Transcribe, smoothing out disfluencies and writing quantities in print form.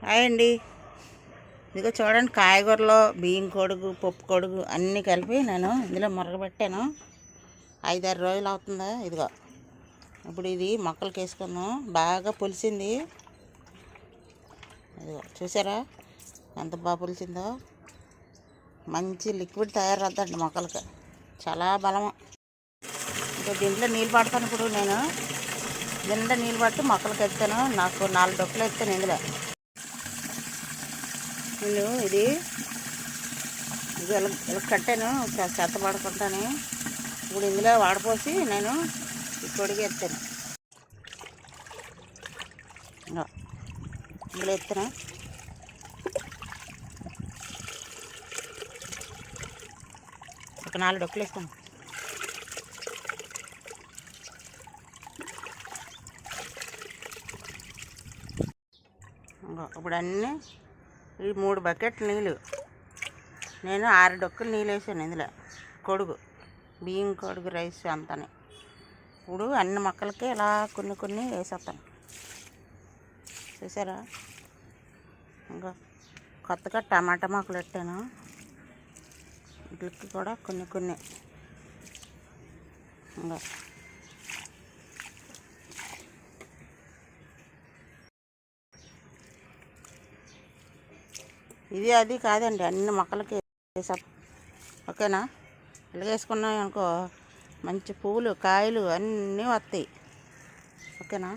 Hi అండి. ఇదిగో చూడండి, కాయగూరలో బియ్యం కొడుగు, పప్పు కొడుగు అన్నీ కలిపి నేను ఇందులో మురగబెట్టాను. 5-6 రోజులు అవుతుందా. ఇదిగో ఇప్పుడు ఇది మొక్కలకి వేసుకుందాం. బాగా పులిసింది. ఇదిగో చూసారా ఎంత బాగా పులిసిందో. మంచి లిక్విడ్ తయారవుతుందండి మొక్కలకి, చాలా బలము. ఇంకా దీంట్లో నీళ్ళు పడతాను. ఇప్పుడు నేను నిండా నీళ్ళు పట్టి మొక్కలకి ఎత్తాను. నాకు 4 డొక్కులు ఎత్తాను ఇందులో. నేను ఇది ఇలా కట్టాను, చెత్త పడుకుంటాను. ఇప్పుడు ఇందులో వాడపోసి నేను ఈ కొడిగి ఎత్తాను. ఇందులో ఎత్తాను. ఒక 4 డొక్కులు వేస్తాను. ఇప్పుడు అన్నీ ఈ 3 బకెట్లు నీళ్ళు, నేను 6 డొక్కులు నీళ్ళు వేసాను ఇందులో. కొడుగు బియ్యం కొడుగు రైస్ అంతని. ఇప్పుడు అన్ని మొక్కలకి ఇలా కొన్ని కొన్ని వేసేస్తాను. చూసారా, ఇంకా కొత్తగా టమాటా మొక్కలు పెట్టాను. వీటికి కూడా కొన్ని కొన్ని. ఇంకా ఇది అది కాదండి, అన్ని మొక్కలకి వేసా. ఓకేనా? ఇలా వేసుకున్నాం అనుకో, మంచి పువ్వులు కాయలు అన్నీ వస్తాయి. ఓకేనా?